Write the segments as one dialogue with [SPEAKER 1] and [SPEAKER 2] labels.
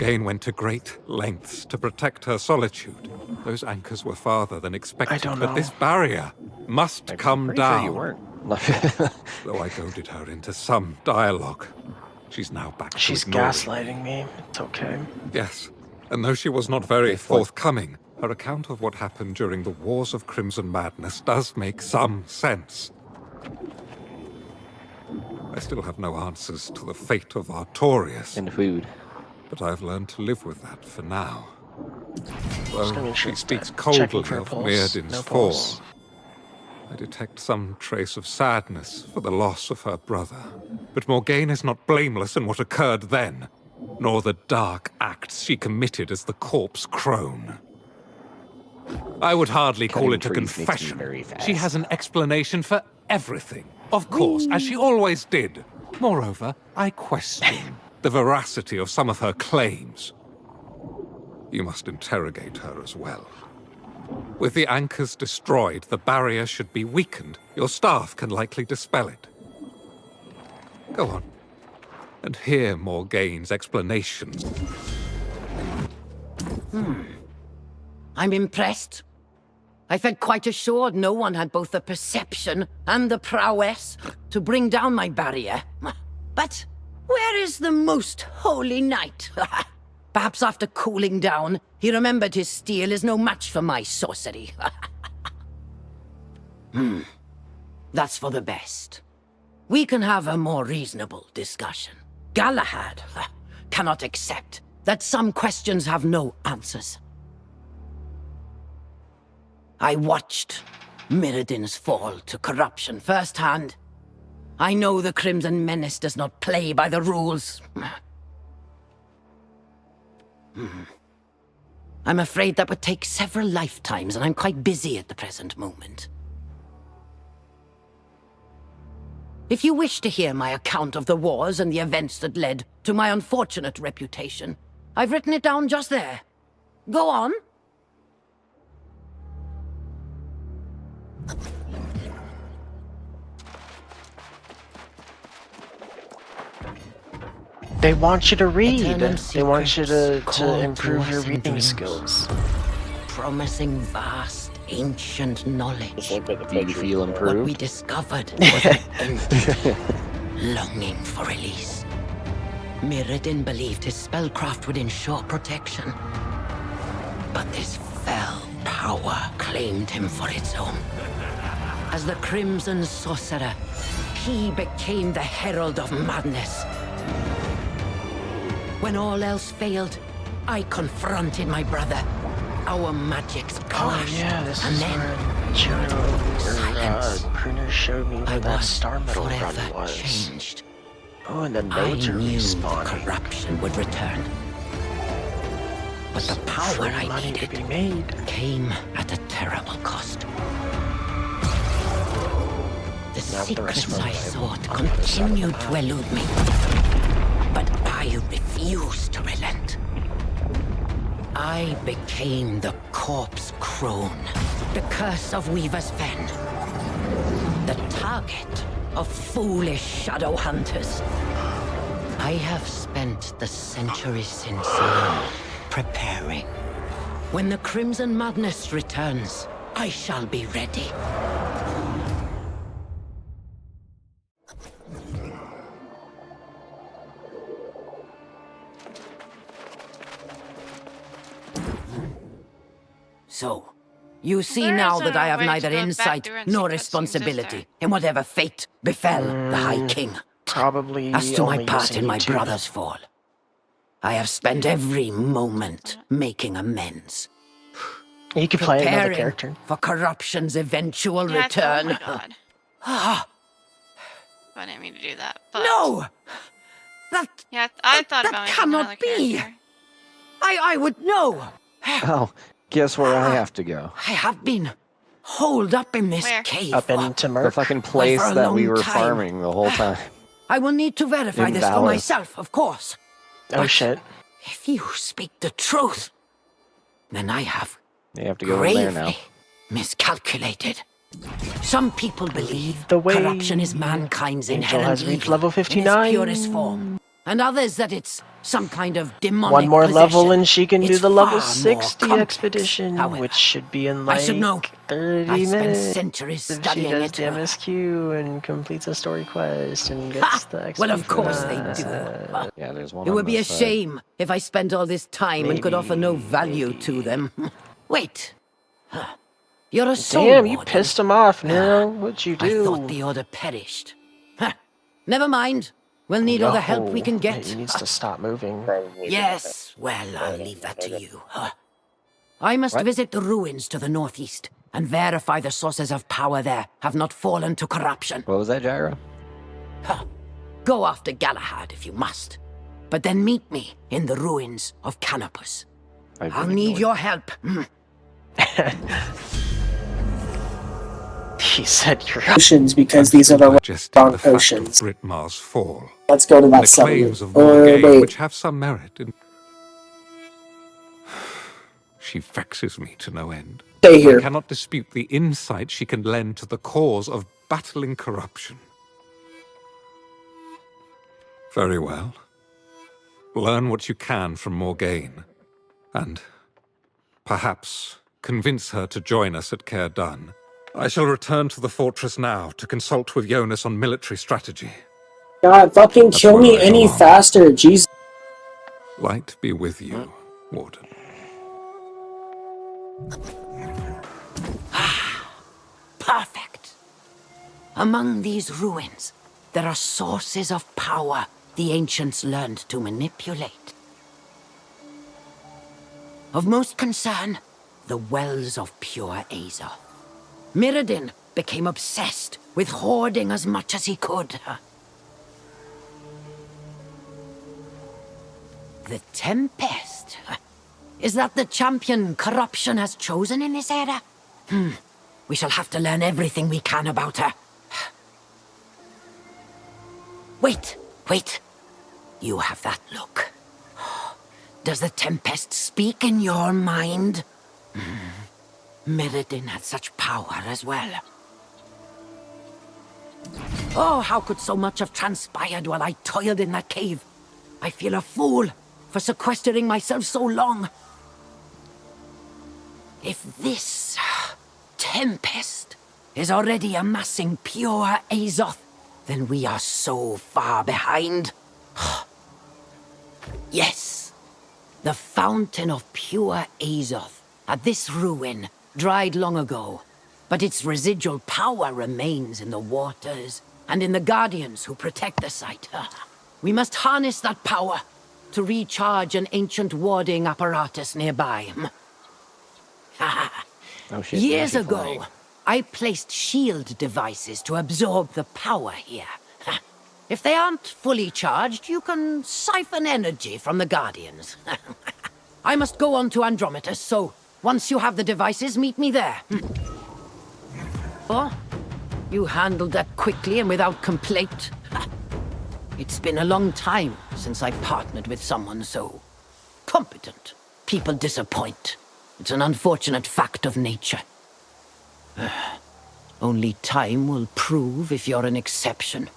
[SPEAKER 1] Morgaine went to great lengths to protect her solitude. Those anchors were farther than expected,
[SPEAKER 2] I don't know.
[SPEAKER 1] but this barrier must come
[SPEAKER 3] Pretty
[SPEAKER 1] down.
[SPEAKER 3] sure you weren't.
[SPEAKER 1] Though I goaded her into some dialogue. She's now back
[SPEAKER 2] She's
[SPEAKER 1] to ignoring
[SPEAKER 2] gaslighting me. It's okay.
[SPEAKER 1] Yes, and though she was not very forthcoming, her account of what happened during the Wars of Crimson Madness does make some sense. I still have no answers to the fate of Artorias.
[SPEAKER 3] And food.
[SPEAKER 1] But I've learned to live with that for now.
[SPEAKER 2] gonna
[SPEAKER 1] Though
[SPEAKER 2] make sure
[SPEAKER 1] she
[SPEAKER 2] it's
[SPEAKER 1] speaks
[SPEAKER 2] dead.
[SPEAKER 1] coldly
[SPEAKER 2] Checking for a
[SPEAKER 1] of
[SPEAKER 2] pulse.
[SPEAKER 1] Mirrodin's
[SPEAKER 2] No
[SPEAKER 1] fall,
[SPEAKER 2] pulse.
[SPEAKER 1] I detect some trace of sadness for the loss of her brother. But Morgaine is not blameless in what occurred then, nor the dark acts she committed as the corpse Crone. I would hardly call it a confession. She has an explanation for everything, of course, as she always did. Moreover, I question the veracity of some of her claims. You must interrogate her as well. With the anchors destroyed, the barrier should be weakened. Your staff can likely dispel it. Go on, and hear Morgaine's explanations.
[SPEAKER 4] I'm impressed. I felt quite assured no one had both the perception and the prowess to bring down my barrier. But where is the most holy knight? Perhaps after cooling down, he remembered his steel is no match for my sorcery. That's for the best. We can have a more reasonable discussion. Galahad cannot accept that some questions have no answers. I watched Mirrodin's fall to corruption firsthand. I know the Crimson Menace does not play by the rules. I'm afraid that would take several lifetimes, and I'm quite busy at the present moment. If you wish to hear my account of the wars and the events that led to my unfortunate reputation, I've written it down just there. Go on.
[SPEAKER 2] They want you to read.
[SPEAKER 4] Eternal
[SPEAKER 2] They want you to
[SPEAKER 4] secrets
[SPEAKER 2] improve
[SPEAKER 4] called
[SPEAKER 2] your
[SPEAKER 4] to us in
[SPEAKER 2] reading
[SPEAKER 4] dreams.
[SPEAKER 2] skills.
[SPEAKER 4] Promising vast, ancient knowledge.
[SPEAKER 3] Do you feel
[SPEAKER 4] What
[SPEAKER 3] improved?
[SPEAKER 4] we discovered was an empty longing for release. Mirrodin believed his spellcraft would ensure protection. But this fell power claimed him for its own. As the Crimson Sorcerer, he became the herald of madness. When all else failed, I confronted my brother. Our magics
[SPEAKER 2] Oh
[SPEAKER 4] clashed,
[SPEAKER 2] yeah, this
[SPEAKER 4] and
[SPEAKER 2] is
[SPEAKER 4] then
[SPEAKER 2] where
[SPEAKER 4] silence.
[SPEAKER 2] Crooner showed me
[SPEAKER 4] I
[SPEAKER 2] where that
[SPEAKER 4] was
[SPEAKER 2] star medal
[SPEAKER 4] forever
[SPEAKER 2] run was.
[SPEAKER 4] changed.
[SPEAKER 2] Oh, and the
[SPEAKER 4] I
[SPEAKER 2] nodes are
[SPEAKER 4] knew the
[SPEAKER 2] respawning.
[SPEAKER 4] corruption would return. But the power
[SPEAKER 2] Free
[SPEAKER 4] I
[SPEAKER 2] money to
[SPEAKER 4] needed
[SPEAKER 2] be made.
[SPEAKER 4] came at a terrible cost. The
[SPEAKER 2] Now the rest
[SPEAKER 4] secrets
[SPEAKER 2] of our
[SPEAKER 4] I
[SPEAKER 2] life
[SPEAKER 4] sought
[SPEAKER 2] on the other side of the
[SPEAKER 4] continued
[SPEAKER 2] map.
[SPEAKER 4] to elude me. But I refused to relent. I became the corpse Crone, the curse of Weaver's Fen, the target of foolish shadow hunters. I have spent the centuries since preparing. When the Crimson Madness returns, I shall be ready. So, you see
[SPEAKER 5] There
[SPEAKER 4] now
[SPEAKER 5] is
[SPEAKER 4] that I
[SPEAKER 5] a
[SPEAKER 4] have
[SPEAKER 5] way to
[SPEAKER 4] neither
[SPEAKER 5] go back
[SPEAKER 4] insight
[SPEAKER 5] through and
[SPEAKER 4] nor
[SPEAKER 5] see cutscenes, is
[SPEAKER 4] responsibility
[SPEAKER 5] there?
[SPEAKER 4] in whatever fate befell the High King.
[SPEAKER 2] Probably
[SPEAKER 4] As to my
[SPEAKER 2] only
[SPEAKER 4] part
[SPEAKER 2] using
[SPEAKER 4] in my
[SPEAKER 2] YouTube.
[SPEAKER 4] brother's fall, I have spent every moment making amends.
[SPEAKER 2] You could play another
[SPEAKER 4] Preparing
[SPEAKER 2] character.
[SPEAKER 4] for corruption's eventual
[SPEAKER 5] Yeah,
[SPEAKER 4] return.
[SPEAKER 5] Oh my god.
[SPEAKER 4] Ah,
[SPEAKER 5] I didn't mean to do that. But
[SPEAKER 4] no! That
[SPEAKER 5] Yeah, I thought
[SPEAKER 4] that
[SPEAKER 5] about making
[SPEAKER 4] cannot
[SPEAKER 5] another
[SPEAKER 4] be.
[SPEAKER 5] character.
[SPEAKER 4] I would know.
[SPEAKER 3] Oh, guess where I have to go?
[SPEAKER 4] I have been holed up in this
[SPEAKER 5] Where?
[SPEAKER 4] cave.
[SPEAKER 2] Up
[SPEAKER 4] for-
[SPEAKER 2] into
[SPEAKER 3] The
[SPEAKER 2] Merc.
[SPEAKER 3] fucking place
[SPEAKER 4] for a
[SPEAKER 3] that we
[SPEAKER 4] long
[SPEAKER 3] were
[SPEAKER 4] time.
[SPEAKER 3] farming the whole time.
[SPEAKER 4] I will need to verify
[SPEAKER 3] In
[SPEAKER 4] this for
[SPEAKER 3] Vallis.
[SPEAKER 4] myself, of course.
[SPEAKER 2] Oh
[SPEAKER 4] But
[SPEAKER 2] shit.
[SPEAKER 4] if you speak the truth, then I have
[SPEAKER 3] You have to go in there now.
[SPEAKER 4] gravely miscalculated. Some people believe
[SPEAKER 2] The way
[SPEAKER 4] corruption is mankind's
[SPEAKER 2] Angel
[SPEAKER 4] inherent
[SPEAKER 2] has reached
[SPEAKER 4] evil
[SPEAKER 2] level
[SPEAKER 4] in its
[SPEAKER 2] 59.
[SPEAKER 4] purest form. and others that it's some kind of demonic
[SPEAKER 2] One more level
[SPEAKER 4] possession.
[SPEAKER 2] and she can do
[SPEAKER 4] It's
[SPEAKER 2] the level
[SPEAKER 4] far more
[SPEAKER 2] 60
[SPEAKER 4] complex,
[SPEAKER 2] expedition,
[SPEAKER 4] however.
[SPEAKER 2] which should be in
[SPEAKER 4] I should
[SPEAKER 2] like
[SPEAKER 4] know.
[SPEAKER 2] 30
[SPEAKER 4] I spent
[SPEAKER 2] minutes.
[SPEAKER 4] centuries
[SPEAKER 2] If she
[SPEAKER 4] studying
[SPEAKER 2] does
[SPEAKER 4] it.
[SPEAKER 2] the MSQ and completes a story quest and gets the XP
[SPEAKER 4] Well, of
[SPEAKER 2] for
[SPEAKER 4] course they
[SPEAKER 2] that.
[SPEAKER 4] do.
[SPEAKER 3] Yeah, there's one
[SPEAKER 4] It
[SPEAKER 3] on
[SPEAKER 4] would be a
[SPEAKER 3] this side.
[SPEAKER 4] shame if I spent all this time and could offer no value to them. Wait. You're a soul
[SPEAKER 2] Damn, you
[SPEAKER 4] warden.
[SPEAKER 2] pissed him off, Nero. What'd you
[SPEAKER 4] I
[SPEAKER 2] do?
[SPEAKER 4] thought the order perished. Never mind. We'll need all the help we can get.
[SPEAKER 2] He needs to stop moving.
[SPEAKER 4] Yes, well, I'll leave that to you. I must visit the ruins to the northeast and verify the sources of power there have not fallen to corruption.
[SPEAKER 3] What was that, Gyro?
[SPEAKER 4] Go after Galahad if you must, but then meet me in the ruins of Canopus. I'll need your help.
[SPEAKER 2] He said you're
[SPEAKER 6] Potions, because these are the
[SPEAKER 1] Majesty,
[SPEAKER 6] wrong
[SPEAKER 1] the fact of
[SPEAKER 6] potions.
[SPEAKER 1] Britmar's fall,
[SPEAKER 6] Let's go to
[SPEAKER 1] and
[SPEAKER 6] that
[SPEAKER 1] the
[SPEAKER 6] summary.
[SPEAKER 1] claims of
[SPEAKER 6] Or
[SPEAKER 1] Morgaine,
[SPEAKER 6] wait,
[SPEAKER 1] which have some merit in... She vexes me to no end.
[SPEAKER 6] stay
[SPEAKER 1] I
[SPEAKER 6] here.
[SPEAKER 1] cannot dispute the insight she can lend to the cause of battling corruption. Very well. Learn what you can from Morgaine, and perhaps convince her to join us at Caer Dun. I shall return to the fortress now to consult with Jonas on military strategy.
[SPEAKER 6] God, fucking
[SPEAKER 1] That's
[SPEAKER 6] kill
[SPEAKER 1] where
[SPEAKER 6] me
[SPEAKER 1] I
[SPEAKER 6] any
[SPEAKER 1] belong.
[SPEAKER 6] faster, Jesus.
[SPEAKER 1] Light be with you, Warden.
[SPEAKER 4] Perfect. Among these ruins, there are sources of power the ancients learned to manipulate. Of most concern, the wells of pure Azoth. Mirrodin became obsessed with hoarding as much as he could. The Tempest. Is that the champion corruption has chosen in this era? We shall have to learn everything we can about her. Wait. You have that look. Does the Tempest speak in your mind? Mirrodin had such power as well. Oh, how could so much have transpired while I toiled in that cave? I feel a fool for sequestering myself so long. If this Tempest is already amassing pure Azoth, then we are so far behind. Yes, the fountain of pure Azoth at this ruin dried long ago, but its residual power remains in the waters and in the guardians who protect the site. We must harness that power to recharge an ancient warding apparatus nearby.
[SPEAKER 3] Oh shit.
[SPEAKER 4] Years
[SPEAKER 3] now she's
[SPEAKER 4] ago,
[SPEAKER 3] flying.
[SPEAKER 4] I placed shield devices to absorb the power here. If they aren't fully charged, you can siphon energy from the Guardians. I must go on to Andrometus, so once you have the devices, meet me there. Oh, you handled that quickly and without complaint. It's been a long time since I partnered with someone so competent. People disappoint. It's an unfortunate fact of nature. Only time will prove if you're an exception.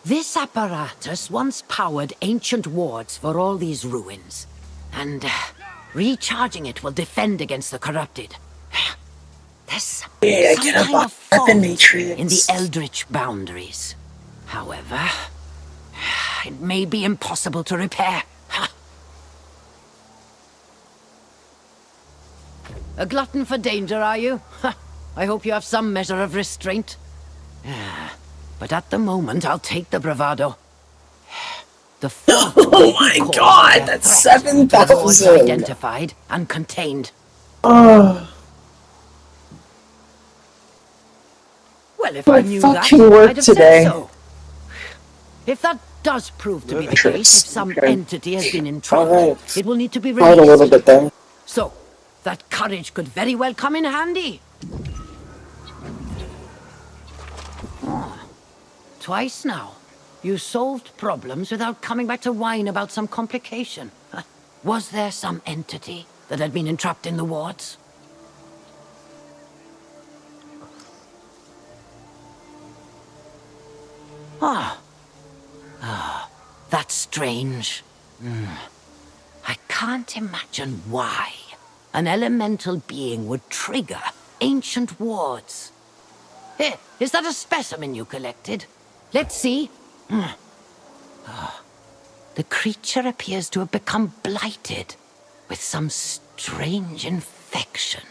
[SPEAKER 4] This apparatus once powered ancient wards for all these ruins, and recharging it will defend against the corrupted. There's some kind of fault in the eldritch boundaries. However, it may be impossible to repair. A glutton for danger, are you? I hope you have some measure of restraint. But at the moment, I'll take the bravado. The
[SPEAKER 6] Oh my god, that's 7,000!
[SPEAKER 4] Identified and contained.
[SPEAKER 6] Oh,
[SPEAKER 4] Well, if I knew that,
[SPEAKER 6] fucking work
[SPEAKER 4] I'd have
[SPEAKER 6] today.
[SPEAKER 4] said so. If that does prove to be the
[SPEAKER 6] Sure,
[SPEAKER 4] case, if some
[SPEAKER 6] okay.
[SPEAKER 4] entity has been entrapped,
[SPEAKER 6] Alright.
[SPEAKER 4] it will need to be
[SPEAKER 6] Quite a little
[SPEAKER 4] released.
[SPEAKER 6] bit there.
[SPEAKER 4] So, that courage could very well come in handy. Twice now. You solved problems without coming back to whine about some complication. Was there some entity that had been entrapped in the wards? That's strange. I can't imagine why an elemental being would trigger ancient wards. Here, is that a specimen you collected? Let's see. The creature appears to have become blighted with some strange infection.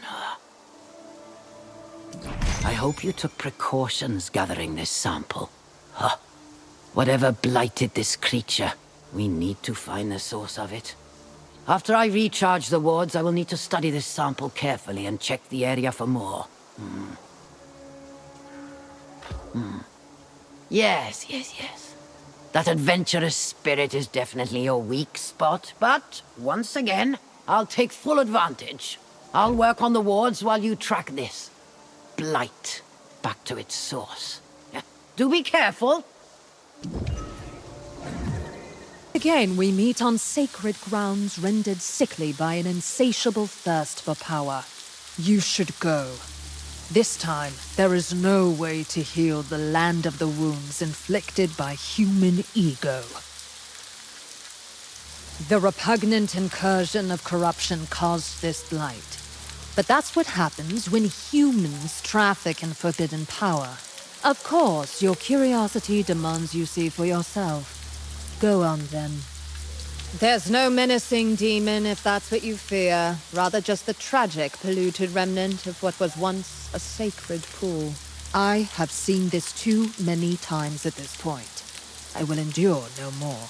[SPEAKER 4] I hope you took precautions gathering this sample. Whatever blighted this creature, we need to find the source of it. After I recharge the wards, I will need to study this sample carefully and check the area for more. Yes. That adventurous spirit is definitely your weak spot, but once again, I'll take full advantage. I'll work on the wards while you track this blight back to its source. Do be careful.
[SPEAKER 7] Again, we meet on sacred grounds rendered sickly by an insatiable thirst for power. You should go. This time, there is no way to heal the land of the wounds inflicted by human ego. The repugnant incursion of corruption caused this blight. But that's what happens when humans traffic in forbidden power. Of course, your curiosity demands you see for yourself. Go on, then. There's no menacing demon, if that's what you fear. Rather just the tragic, polluted remnant of what was once a sacred pool. I have seen this too many times at this point. I will endure no more.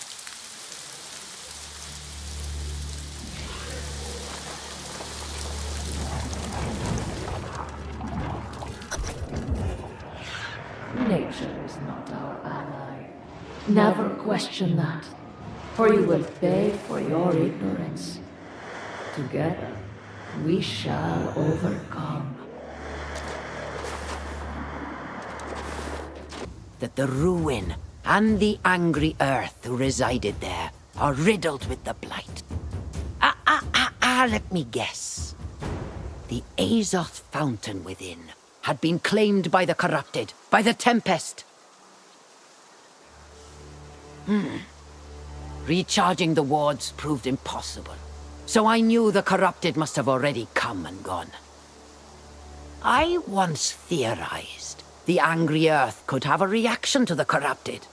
[SPEAKER 8] Nature is not our ally. Never question that, for you will pay for your ignorance. Together, we shall overcome.
[SPEAKER 4] That the ruin and the angry earth who resided there are riddled with the blight. Let me guess. The Azoth fountain within had been claimed by the corrupted, by the Tempest. Recharging the wards proved impossible, so I knew the corrupted must have already come and gone. I once theorized the angry earth could have a reaction to the corrupted.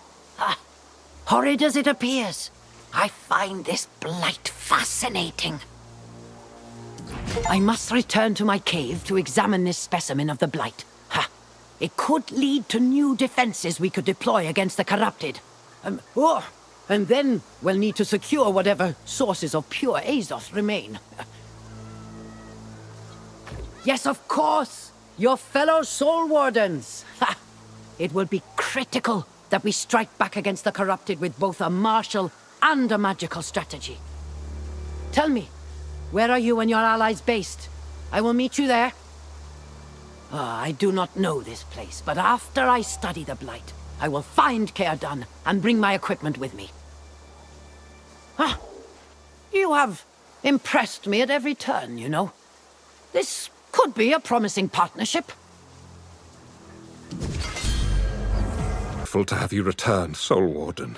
[SPEAKER 4] Horrid as it appears, I find this blight fascinating. I must return to my cave to examine this specimen of the blight. It could lead to new defenses we could deploy against the corrupted. And then we'll need to secure whatever sources of pure Azoth remain. Yes, of course! Your fellow Soul Wardens! It will be critical that we strike back against the corrupted with both a martial and a magical strategy. Tell me, where are you and your allies based? I will meet you there. I do not know this place, but after I study the blight, I will find Caerdan and bring my equipment with me. You have impressed me at every turn, you know. This could be a promising partnership.
[SPEAKER 1] Grateful to have you returned, Soul Warden.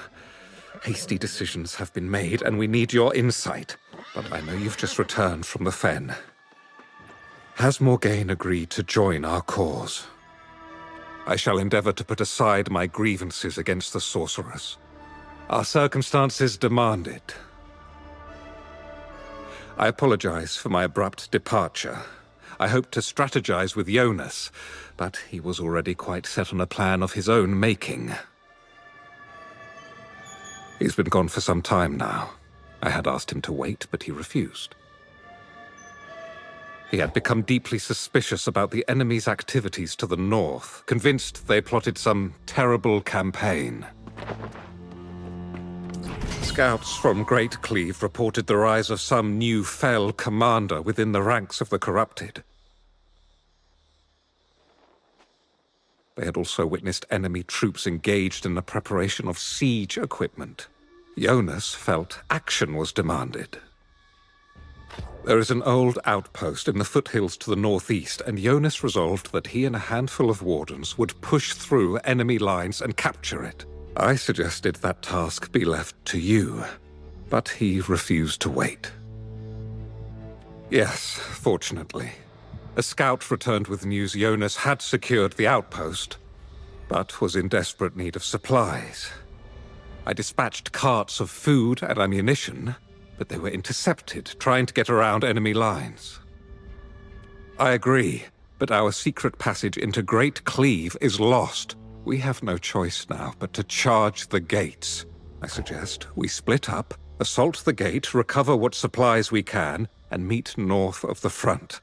[SPEAKER 1] Hasty decisions have been made, and we need your insight. But I know you've just returned from the Fen. Has Morgaine agreed to join our cause? I shall endeavor to put aside my grievances against the sorceress. Our circumstances demand it. I apologize for my abrupt departure. I hoped to strategize with Jonas, but he was already quite set on a plan of his own making. He's been gone for some time now. I had asked him to wait, but he refused. He had become deeply suspicious about the enemy's activities to the north, convinced they plotted some terrible campaign. Scouts from Great Cleave reported the rise of some new fell commander within the ranks of the corrupted. They had also witnessed enemy troops engaged in the preparation of siege equipment. Jonas felt action was demanded. There is an old outpost in the foothills to the northeast, and Jonas resolved that he and a handful of wardens would push through enemy lines and capture it. I suggested that task be left to you, but he refused to wait. Yes, fortunately. A scout returned with news Jonas had secured the outpost, but was in desperate need of supplies. I dispatched carts of food and ammunition, but they were intercepted, trying to get around enemy lines. I agree, but our secret passage into Great Cleave is lost. We have no choice now but to charge the gates. I suggest we split up, assault the gate, recover what supplies we can, and meet north of the front.